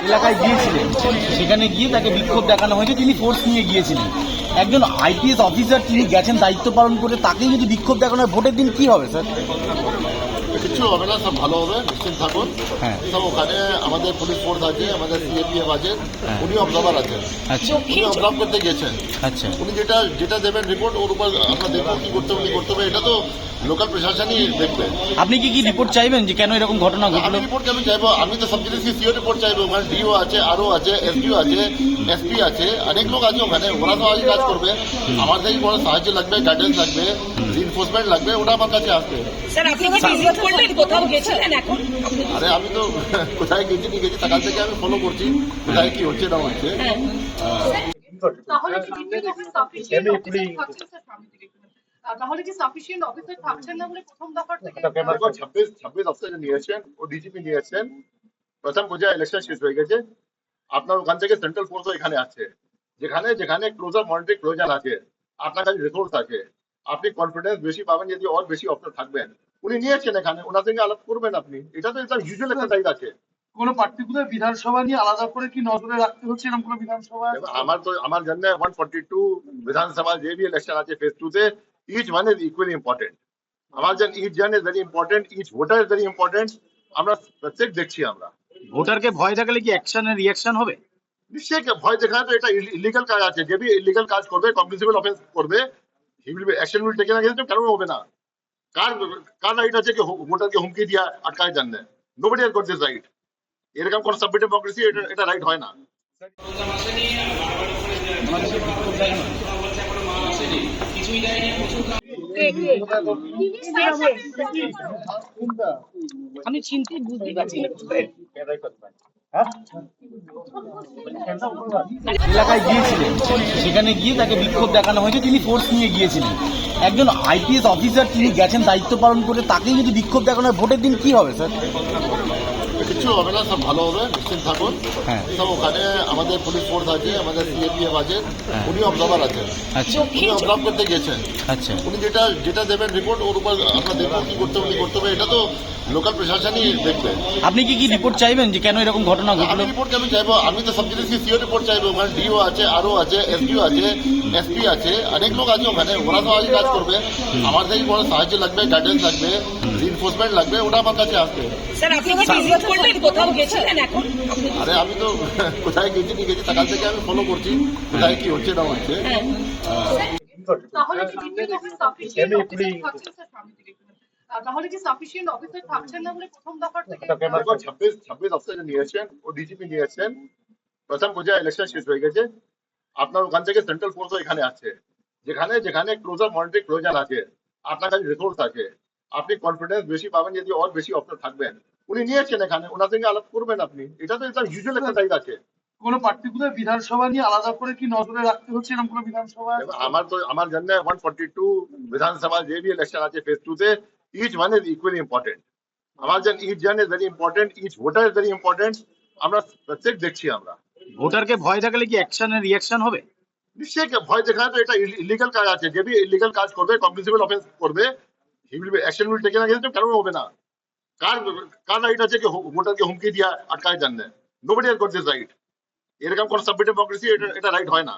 এলাকায় গিয়েছিলেন, সেখানে গিয়ে তাকে বিক্ষোভ দেখানো হয়েছে, তিনি ফোর্স নিয়ে গিয়েছিলেন। একজন আইপিএস অফিসার তিনি গেছেন দায়িত্ব পালন করে, তাকেই যদি বিক্ষোভ দেখানো হয় ভোটের দিন কি হবে স্যার? কিছু হবে না, সব ভালো হবে, নিশ্চিন্ত থাকুন। হ্যাঁ। সব ওখানে আমাদের পুলিশ ফোর্স আছে, আমাদের সিএপিএফ আছে, উনি অবজার্ভার আছেন, আচ্ছা উনি অবজার্ভ করতে গেছেন। আচ্ছা উনি যেটা দেবেন রিপোর্ট, ওর উপর আমরা দেখবো কি করতে হবে, করতে হবে, এটা তো লোকাল প্রশাসনই দেখবে। আপনি কি রিপোর্ট চাইবেন যে কেন এরকম ঘটনা আমি ঘটলো? রিপোর্ট কেন চাইবো? আমি তো সব জিনিস সিও রিপোর্ট চাইবো। ওখানে ডিও আছে, আরও আছে, এসডিও আছে, এসপি আছে, অনেক লোক আছে ওখানে। ওরা তো আগে কাজ করবে, আমার থেকে বড় সাহায্য লাগবে, গাইডেন্স লাগবে, রিনফোর্সমেন্ট লাগবে, ওটা আমার কাছে আসবে। স্যার আপনি কি ভিজিট করলেন, কোথাও গেছিলেন এখন? আরে আমি তো কোথায় গেছি নি গেছি, সকাল থেকে আমি ফলো করছি কোথায় কি হচ্ছে না হচ্ছে। তাহলে কি ডিপিএস অফিস সাফিসিয়েন্ট অফিসার থাকছেন স্যার? তাহলে কি সাফিসিয়েন্ট অফিসার থাকছেন না বলে প্রথম দফার থেকে 26 অফিসার নিয়েছেন, ও ডিজিপি নিয়েছেন। প্রথম পর্যায়ে ইলেকশন শেষ হয়ে গেছে, আপনার ওখান থেকে সেন্ট্রাল ফোর্সও এখানে আছে, যেখানে যেখানে ক্লোজার মনিটরিং প্রয়োজন আছে, আপনার কাছে রিসোর্স আছে, আপনি কনফিডেন্স বেশি পাবেন যদি আর বেশি অফিসার থাকবেন। উনি নিয়েছেন এখানে, ওনার সঙ্গে আলাপ করবেন আপনি। এটা তো একদম ইউজুয়াল একটা সাইড আছে। কোনো পার্টিকুলার বিধানসভা নিয়ে আলাদা করে কি নজরে রাখতে হচ্ছে এরকম কোনো বিধানসভা? আমার জন্য 142 বিধানসভা যে भी ইলেকশন আছে ফেজ 2 তে, each one is equally important. আমার জন্য ইচ জন is very important, each voter is very important. আমরা প্রত্যেক দেখছি আমরা। ভোটারকে ভয় দেখালে কি অ্যাকশনের রিঅ্যাকশন হবে? নিশ্চয়ই ভয় দেখায় তো এটা ইলিগাল কাজ আছে। যে भी ইলিগাল কাজ করবে, কম্প্রেসিবল অফেন্স করবে, he will be action will taken against him. কেন হবে না? কার কার রাইট আছে কি ভোটারকে হুমকি দিয়া আটকায় জন্য? Nobody has got this right. এরকম কোন সাব ডেমোক্রেসি এটা রাইট হয় না। আমি চিনতে বুঝতে পারছি না। এলাকায় গিয়েছিলেন, সেখানে গিয়ে তাকে বিক্ষোভ দেখানো হয়েছে, তিনি ফোর্স নিয়ে গিয়েছিলেন। একজন আইপিএস অফিসার তিনি গেছেন দায়িত্ব পালন করে, তাকেই যদি বিক্ষোভ দেখানো হয় ভোটের দিন কি হবে স্যার? কিছু হবে না, সব ভালো হবে, নিশ্চিন্ত থাকুন। হ্যাঁ। সব ওখানে আমাদের পুলিশ ফোর্স আছে, আমাদের সিএপিএফ আছে, উনি অবজার্ভার আছেন, আচ্ছা উনি অবজার্ভ করতে গেছেন। আচ্ছা উনি যেটা দেবেন রিপোর্ট, ওর উপর আমরা দেখবো কি করতে হবে, করতে হবে, এটা তো লোকাল প্রশাসনই দেখবে। আপনি কি রিপোর্ট চাইবেন যে কেন এরকম ঘটনা আমি ঘটলো? রিপোর্ট কেন চাইবো? আমি তো সব জিনিস সিও রিপোর্ট চাইবো। ওখানে ডিও আছে, আরও আছে, এসডিও আছে, এসপি আছে, অনেক লোক আছে ওখানে। ওরা তো আগে কাজ করবে, আমার থেকে বড় সাহায্য লাগবে, গাইডেন্স লাগবে, রিনফোর্সমেন্ট লাগবে, ওটা আমার কাছে আসবে। স্যার আপনি কি ভিজিট করলেন, কোথাও গেছিলেন এখন? আরে আমি তো কোথায় গেছি নি গেছি, সকাল থেকে আমি ফলো করছি কোথায় কি হচ্ছে না হচ্ছে। তাহলে কি ডিপিএস অফিস সাফিসিয়েন্ট অফিসার থাকছেন স্যার? তাহলে কি সাফিসিয়েন্ট অফিসার থাকছেন না বলে প্রথম দফার থেকে 26 অফিসার নিয়েছেন, ও ডিজিপি নিয়েছেন। প্রথম পর্যায়ে ইলেকশন শেষ হয়ে গেছে, আপনার ওখান থেকে সেন্ট্রাল ফোর্সও এখানে আছে, যেখানে যেখানে ক্লোজার মনিটরিং প্রয়োজন আছে, আপনার কাছে রিসোর্স আছে, আপনি কনফিডেন্স বেশি পাবেন যদি আর বেশি অফিসার থাকবেন। উনি নিয়েছেন এখানে, ওনার সঙ্গে আলাপ করবেন আপনি। এটা তো একদম ইউজুয়াল একটা সাইড আছে। কোনো পার্টিকুলার বিধানসভা নিয়ে আলাদা করে কি নজরে রাখতে হচ্ছে এরকম কোনো বিধানসভা? আমার জন্য 142 বিধানসভা যে भी ইলেকশন আছে ফেজ 2 তে, each one is equally important. আমার জন্য ইচ জন is very important, each voter is very important. আমরা প্রত্যেক দেখছি আমরা। ভোটারকে ভয় দেখালে কি অ্যাকশনের রিঅ্যাকশন হবে? নিশ্চয়ই ভয় দেখায় তো এটা ইলিগাল কাজ আছে। যে भी ইলিগাল কাজ করবে, কম্প্রেসিবল অফেন্স করবে, he will be action will taken against him. কেন হবে না? কার কার রাইট আছে কি ভোটারকে হুমকি দিয়া আটকায় জন্য? Nobody has got this right. এরকম কোন সাব ডেমোক্রেসি এটা রাইট হয় না।